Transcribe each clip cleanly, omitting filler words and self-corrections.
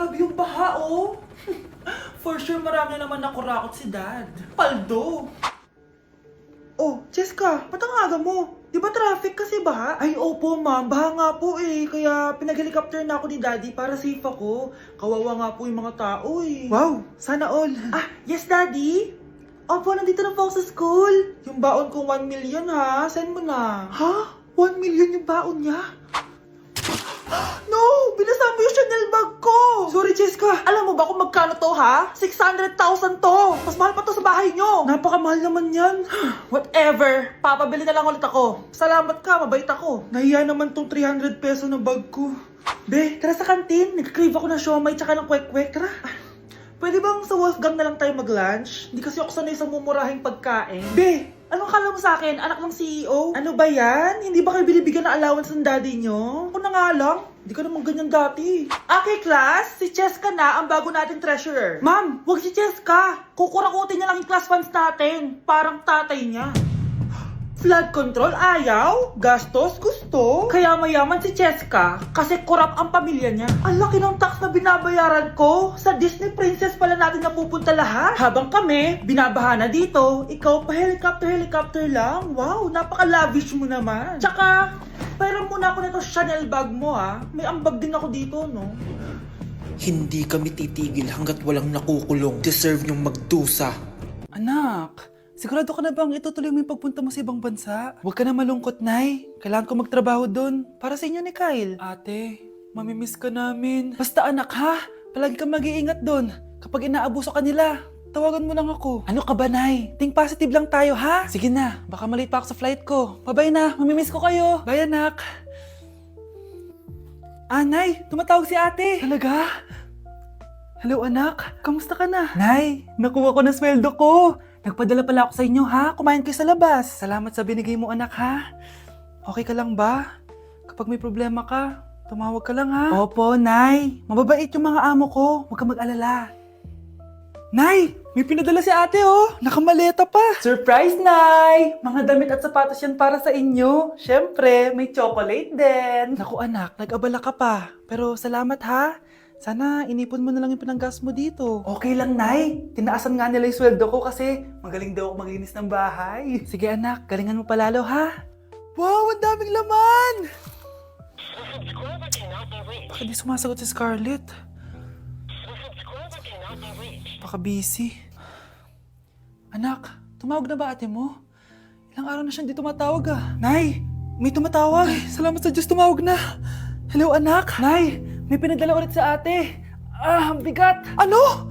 Grabe yung baha, oh. For sure, marami naman nakurakot si Dad. Paldo. Oh, Cheska, ba't ang aga mo? Di ba traffic kasi baha? Ay, opo ma'am, baha nga po eh. Kaya pinag-helicopter na ako ni Daddy para safe ako. Kawawa nga po yung mga tao eh. Wow, sana all. Ah, yes Daddy? Opo, nandito na po ako sa school. Yung baon kong 1 million ha, send mo na. Ha? 1 million yung baon niya? No! Binasa mo yung Chanel bag ko! Sorry, Cheska. Alam mo ba kung magkano to, ha? 600,000 to! Mas mahal pa to sa bahay nyo! Napakamahal naman yan. Whatever. Papabili na lang ulit ako. Salamat ka, mabait ako. Nahiya naman tong 300 peso na bag ko. Be, tara sa kantin. Nag-crave ako ng siomay tsaka ng kwek-kwek. Tara. Pwede bang sa Wolfgang na lang tayo mag-lunch? Hindi kasi ako sanay sa mumurahing pagkain. Be, anong kala mo sa akin? Anak ng CEO? Ano ba yan? Hindi ba kayo binibigyan ng allowance ng daddy nyo? Ako na nga lang. Hindi ka naman ganyan dati. Okay, class. Si Cheska na ang bago nating treasurer. Ma'am, wag si Cheska. Kukurakutin niya lang yung class funds natin. Parang tatay niya. Flood control, ayaw. Gastos, gusto. Kaya mayaman si Cheska kasi korap ang pamilya niya. Ang laki ng tax na binabayaran ko. Sa Disney Princess pala natin napupunta lahat. Habang kami, binabaha na dito. Ikaw pa helicopter lang. Wow, napaka-lavish mo naman. Tsaka, pera muna ako nito Chanel bag mo ha. May ambag din ako dito, no? Hindi kami titigil hanggat walang nakukulong. Deserve niyong magdusa. Anak, sigurado ka na bang itutuloy mo yung pagpunta mo sa ibang bansa? Huwag ka na malungkot, Nay. Kailangan ko magtrabaho doon. Para sa inyo ni Kyle. Ate, mamimiss ka namin. Basta anak ha, palagi kang mag-iingat doon. Kapag inaabuso ka nila, tawagan mo lang ako. Ano ka ba, Nay? Think positive lang tayo, ha? Sige na, baka malate pa ako sa flight ko. Bye-bye na, mamimiss ko kayo. Bye, anak. Nay, tumatawag si ate. Talaga? Hello, anak. Kamusta ka na? Nay, nakuha ko na sweldo ko. Nagpadala pala ako sa inyo, ha? Kumain kayo sa labas. Salamat sa binigay mo, anak, ha? Okay ka lang ba? Kapag may problema ka, tumawag ka lang, ha? Opo, Nay. Mababait yung mga amo ko. Huwag ka mag-alala. Nay, may pinadala si ate, oh. Nakamaleta pa. Surprise, Nay! Mga damit at sapatos yan para sa inyo. Siyempre, may chocolate din. Naku, anak, nag-abala ka pa. Pero salamat, ha? Sana inipon mo na lang yung pinanggas mo dito. Okay lang, Nay. Tinaasan nga nila yung sweldo ko kasi magaling daw ako maglinis ng bahay. Sige, anak. Galingan mo palalo, ha? Wow, ang daming laman! Bakit di sumasagot si Scarlett? Baka busy. Anak, tumawag na ba ate mo? Ilang araw na siyang di tumatawag ah. Nay, may tumatawag. Ay, salamat sa Diyos, tumawag na. Hello anak. Nay, may pinadala ulit sa ate. Ang bigat. Ano?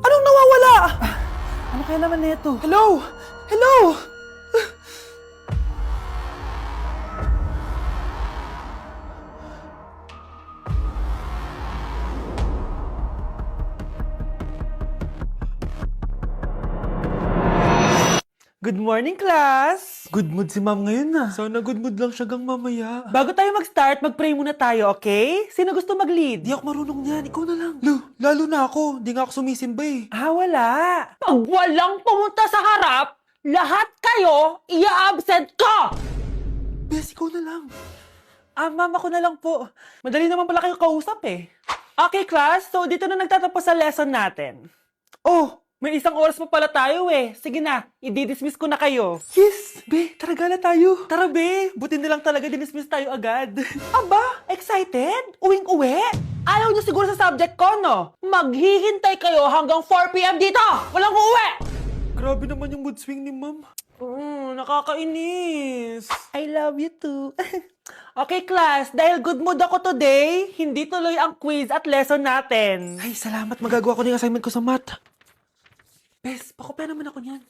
Anong nawawala? Ano kaya naman nito? Hello? Hello? Good morning, class! Good mood si ma'am ngayon na. Sana good mood lang siya gang mamaya. Bago tayo mag-start, mag-pray muna tayo, okay? Sino gusto mag-lead? Di ako marunong niyan, ikaw na lang. Lalo na ako. Di nga ako sumisimba eh. Wala. Pag walang pumunta sa harap, lahat kayo i-absent ko! Bes, ikaw na lang. Ma'am, ako na lang po. Madali naman pala kayo kausap eh. Okay, class. So, dito na nagtatapos sa lesson natin. Oh, may isang oras pa pala tayo eh. Sige na, i-dismiss ko na kayo. Yes! Be, tara gala tayo. Tara be, buti na lang talaga dinismiss tayo agad. Aba, excited? Uwing-uwi? Ayaw niyo siguro sa subject ko, no? Maghihintay kayo hanggang 4 p.m. dito! Walang uuwi! Grabe naman yung mood swing ni ma'am. Nakakainis. I love you too. Okay, class. Dahil good mood ako today, hindi tuloy ang quiz at lesson natin. Ay, salamat. Magagawa ko na yung assignment ko sa math. Bes, pakopya naman ako niyan.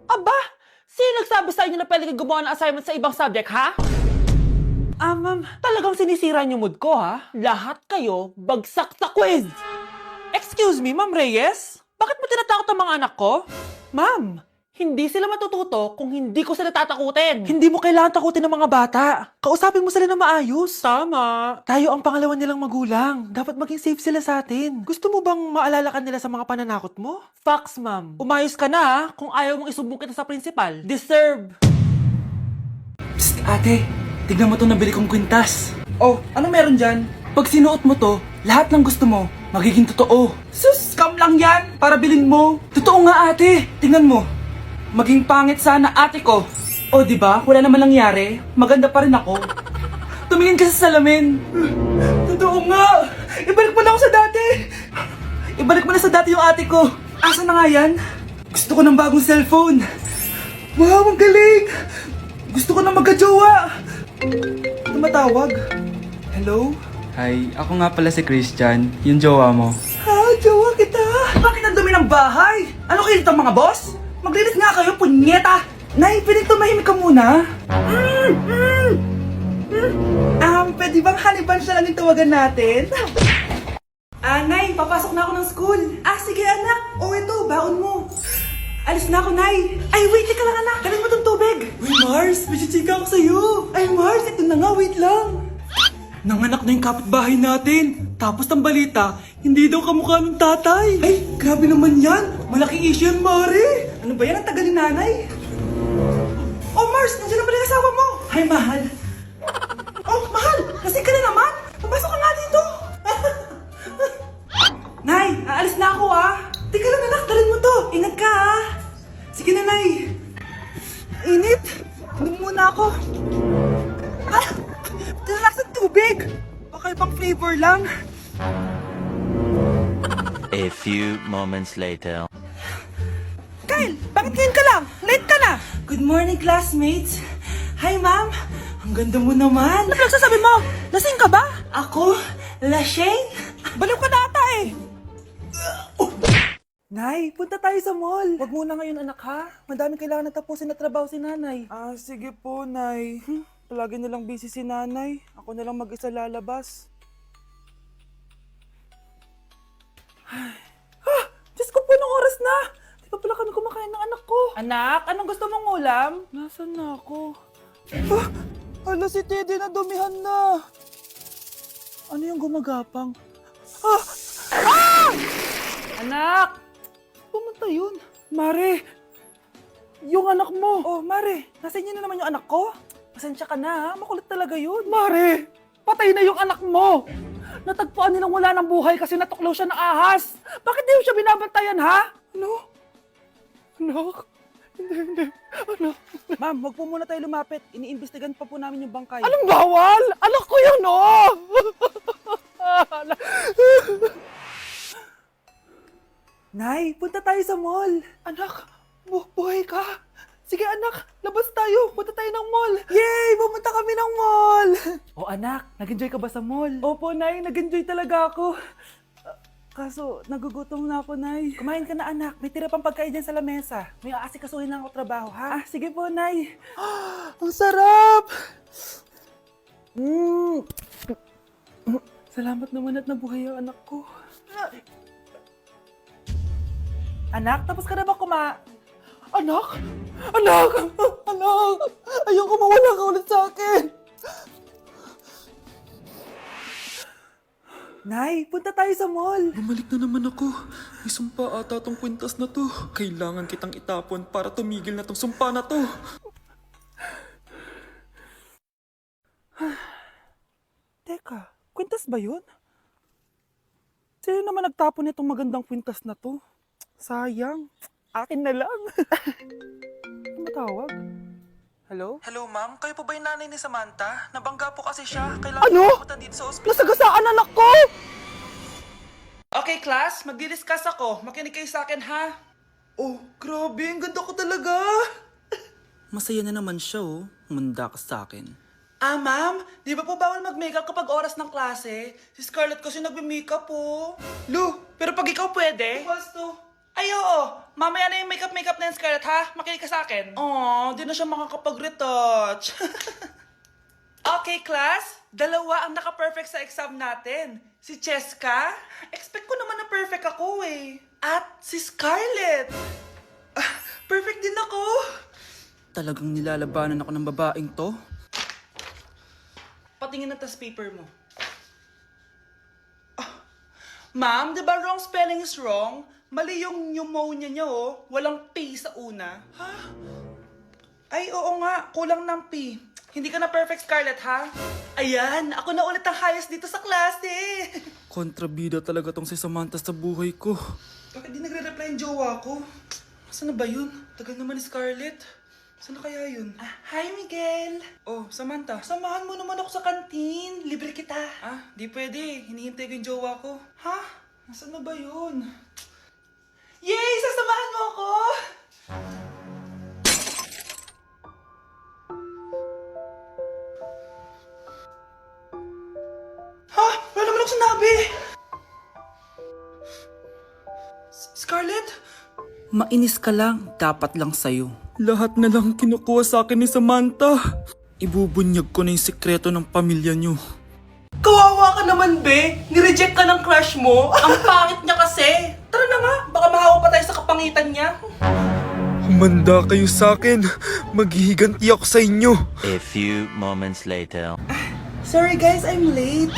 Aba! Sino nagsabi sa inyo na pwede kayo gumawa ng assignment sa ibang subject, ha? Ma'am. Talagang sinisira niyo mood ko, ha? Lahat kayo bagsak sa quiz! Excuse me, Ma'am Reyes? Bakit mo tinatakot ang mga anak ko? Ma'am, Hindi sila matututo kung hindi ko sila tatakutin. hindi mo kailangan takutin ng mga bata. Kausapin mo sila na maayos. Tama. Tayo ang pangalawa nilang magulang. Dapat maging safe sila sa atin. Gusto mo bang maalala ka nila sa mga pananakot mo? Facts, ma'am. Umayos ka na, ha? Kung ayaw mong isumbong kita sa principal. Deserve. Psst, ate. Tignan mo itong nabili kong kwintas. Oh, anong meron dyan? Pag sinuot mo to, lahat ng gusto mo, magiging totoo. Sus, scam lang yan, para bilhin mo. Totoo nga ate, tingnan mo. Maging pangit sana ate ko. O di ba? Wala naman nangyari. Maganda pa rin ako. Tumingin ka sa salamin. Totoo nga. Ibalik mo na ako sa dati. Ibalik mo na sa dati yung ate ko. Asa na nga yan? Gusto ko ng bagong cellphone. Wow, ang galing. Gusto ko na magka-jowa. Tumatawag. Hello? Hi, ako nga pala si Christian, yung jowa mo. Ha, jowa kita. Bakit ang dumi ng bahay? Ano kayo dito mga boss? Maglinis nga kayo, punyeta. Nay, pwede tumahimik ka muna? Pwede bang haniban siya lang yung tawagan natin? Nay, papasok na ako ng school. Sige anak. Ito, baon mo. Alis na ako, Nay. Ay, wait, teka lang anak. Kanin mo tong tubig. Uy, Mars, may chichika ako sa'yo. Ay, Mars, ito na nga, wait lang. Nanganak na yung kapitbahay natin. Tapos ng balita, hindi daw kamukha ng tatay. Ay, grabe naman yan. Malaking issue yan, Mari. Ano ba yan? Ang tagal ni nanay. Oh, Mars, nandiyan na pala yung asawa mo. Hi, mahal. Oh, mahal, lasing ka na naman. Papasok ka nga dito. Nay, aalis na ako Teka lang anak, dalhin mo to. Ingat ka Sige na, Nay. Init. Inom muna ako. Talakas ng tubig. Baka ibang flavor lang. A few moments later. Kyle, bakit ngayon ka lang? Late ka na. Good morning, classmates. Hi, ma'am. Ang ganda mo naman. Ano nagsasabi mo? Lasing ka ba? Ako? Lasing? Baliw ka na ata Nay, punta tayo sa mall. Wag muna ngayon anak ha. Madami kailangan na tapusin na trabaho si nanay. Sige po, Nay. Palagi nilang busy si nanay. Ako na lang mag-isa lalabas. Diyos ko po, anong oras na? Di pa pala kami kumakain ng anak ko. Anak, anong gusto mong ulam? Nasaan na ako? Hala, si Teddy na dumihan na. Ano yung gumagapang? Anak! Pumunta yun. Mare! Yung anak mo! Oh, Mare! Nasa inyo na naman yung anak ko? Pasensya ka na ha, makulit talaga yun. Mare! Patay na yung anak mo! Natagpuan nilang wala ng buhay kasi natuklaw siya ng ahas. Bakit di mo siya binabantayan ha? Ano? Anak? Hindi. Anak? Ma'am, wag po muna tayo lumapit. Iniimbestigan pa po namin yung bangkay. Anong bawal? Anak ko yun Nay, punta tayo sa mall. Anak, buhay ka. Sige anak, labas tayo. Punta tayo ng mall. Yay! Pumunta kami ng mall. Anak, nag-enjoy ka ba sa mall? Opo, Nay. Nag-enjoy talaga ako. Kaso, nagugutom na ako, Nay. Kumain ka na, anak. May tira pang pagkain dyan sa lamesa. May aasikasuhin lang ako trabaho, ha? Sige po, Nay. Ang sarap! Salamat naman at nabuhay ang anak ko. Anak, tapos ka na ba Anak! Anak! Anak! Ayoko mawala ka ulit sa akin! Nay, punta tayo sa mall! Bumalik na naman ako. May sumpa ata tong kwintas na to. Kailangan kitang itapon para tumigil na tong sumpa na to. Teka, kwintas ba yun? Sino naman nagtapon nitong magandang kwintas na to? Sayang. Akin na lang. Matawag? Hello? Hello, ma'am. Kayo po ba yung nanay ni Samantha? Nabangga po kasi siya. Kailangan pumunta dito sa ospital. Nasagasaan anak ko! Okay, class. Magdi-discuss ako. Makinig kayo sa akin, ha? Oh, grabe. Ang ganda ko talaga. Masaya na naman siya Humanda ka sa akin. Ma'am, di ba po bawal mag-makeup kapag oras ng klase? Si Scarlett kasi nagbe-makeup po. Lu, pero pag ikaw pwede? Basto. Ay, oo. Mamaya na yung makeup na yung Scarlett, ha? Makinig ka sa akin. Di na siya makakapag-retouch. Okay, class. Dalawa ang naka-perfect sa exam natin. Si Cheska. Expect ko naman na perfect ako At si Scarlett. Perfect din ako. Talagang nilalabanan ako ng babaeng to. Patingin na test paper mo. Ma'am, di ba wrong spelling is wrong? Mali yung pneumonia niya Walang P sa una. Ha? Ay, oo nga. Kulang ng P. Hindi ka na perfect, Scarlett, ha? Ayan, ako na ulit ang highest dito sa klase. Kontrabida talaga tong si Samantha sa buhay ko. Bakit di nagre-reply yung jowa ko? Saan na ba yun? Tagal naman ni Scarlett. Saan na kaya yun? Hi, Miguel! Oh, Samantha. Samahan mo naman ako sa kantin. Libre kita. Di pwede. Hinihintay ko yung jowa ko. Ha? Nasaan na ba yun? Yay! Sasamahan mo ako! Ha? Wala naman ako sinabi! Scarlett? Mainis ka lang, dapat lang sa'yo. Lahat na lang kinukuha sa akin ni Samantha. Ibubunyag ko na yung sekreto ng pamilya niyo. Kawawa ka naman, be! Nireject ka ng crush mo? Ang pangit niya kasi! Tara na nga, baka mahawa pa tayo sa kapangitan niya. Humanda kayo sa akin. Maghihiganti ako sa inyo. A few moments later. Sorry guys, I'm late.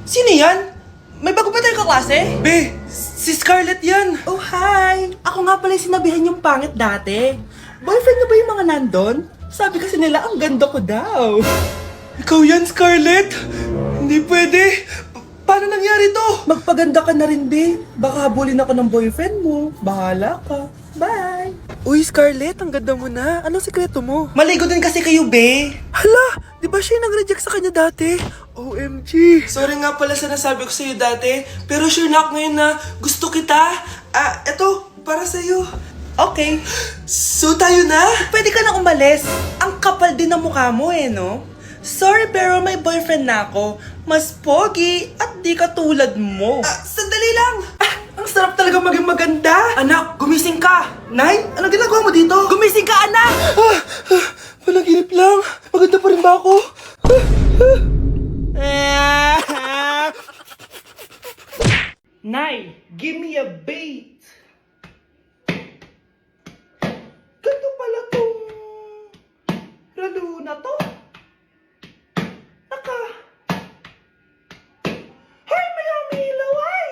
Sino yan? May bago ba tayong kaklase? Be, si Scarlett yan. Oh, hi! Ako nga pala yung sinabihan yung pangit dati. Boyfriend niyo ba yung mga nandun? Sabi kasi nila, ang ganda ko daw. Ikaw yan, Scarlett? Hindi pwede. Paano nangyari to? Magpaganda ka na rin, be. Baka habulin ako ng boyfriend mo. Bahala ka. Bye! Uy, Scarlett, ang ganda mo na. Anong sekreto mo? Maligo din kasi kayo, be. Hala, di ba siya yung nag-reject sa kanya dati? OMG! Sorry nga pala sa nasabi ko sa'yo dati, pero sure na ako ngayon na gusto kita. Eto, para sa'yo. Okay. So tayo na? Pwede ka na umalis. Ang kapal din ng mukha mo no? Sorry pero may boyfriend na ako. Mas pogi at di katulad mo. Sandali lang! Ang sarap talaga maging maganda. Anak, gumising ka. Nay, ano ginagawa mo dito? Gumising ka, anak! Panaginip lang. Maganda pa rin ba ako? Nay, give me a bait. Ganto pala tong lalo na to. Hoy, mayami ilaw ay!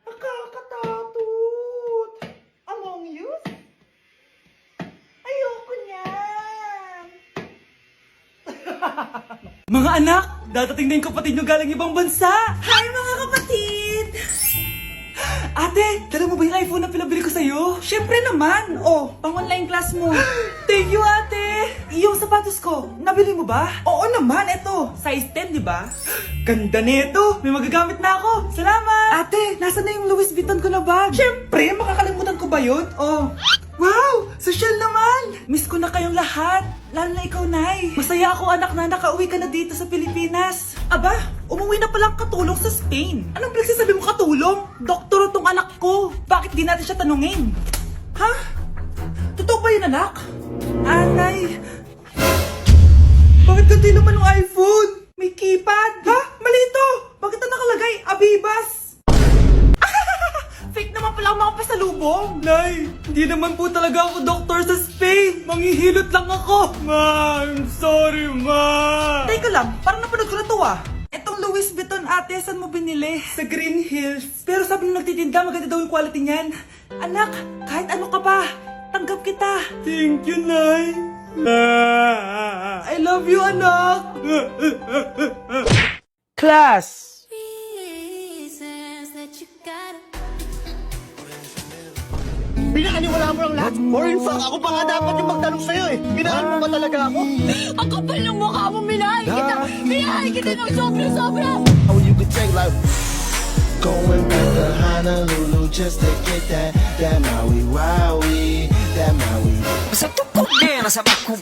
Nakakatakot. Among Youth? Ayoko niyan. Mga anak, dadating na yung kapatid nyo galing ibang bansa. Hi mga kapatid! Ate, dala mo ba yung iPhone na pinabili ko sa'yo? Siyempre naman. Oh, pang online class mo. Thank you, ate. Yung sapatos ko, nabili mo ba? Oo naman, eto. Size 10, di ba? Ganda nito. May magagamit na ako. Salamat. Ate, nasa na yung Louis Vuitton ko na bag? Siyempre, makakalimutan ko ba yun? Oh. Wow! Social naman! Miss ko na kayong lahat. Lalo na ikaw, Nay. Masaya ako, anak, na nakauwi ka na dito sa Pilipinas. Aba, umuwi na palang katulong sa Spain. Anong pinagsasabi mo katulong? Doktor tong anak ko. Bakit di natin siya tanungin? Ha? Totoo ba yun, anak? Nay. Bakit ganti naman ng iPhone? May keypad. Ha? Mali ito. Bakit na nakalagay? Abibas. Fake naman pala ang mga pasalubong. Nay, hindi naman po talaga ako doktor sa Spain. Manghihilot lang ako. Ma, I'm sorry, ma. Teka lang, parang napanood ko na to Etong Louis Vuitton ate, saan mo binili? Sa Green Hills. Pero sabi nung nagtitinda, maganda daw yung quality niyan. Anak, kahit ano ka pa, tanggap kita. Thank you, Nay. I love you, anak. Class! reasons that you gotta Pinakaniwala mo lang lahat. Or in fact, ako pa nga dapat yung magtanong sa'yo eh. Minahal mo ba talaga ako? Ang kapal ng mukha mo, minahal kita! Minahal kita ng sobra-sobra! Oh, you could take like going back to Honolulu just to get that Maui Wowie, that Maui. Sa tukog din, nasa bakog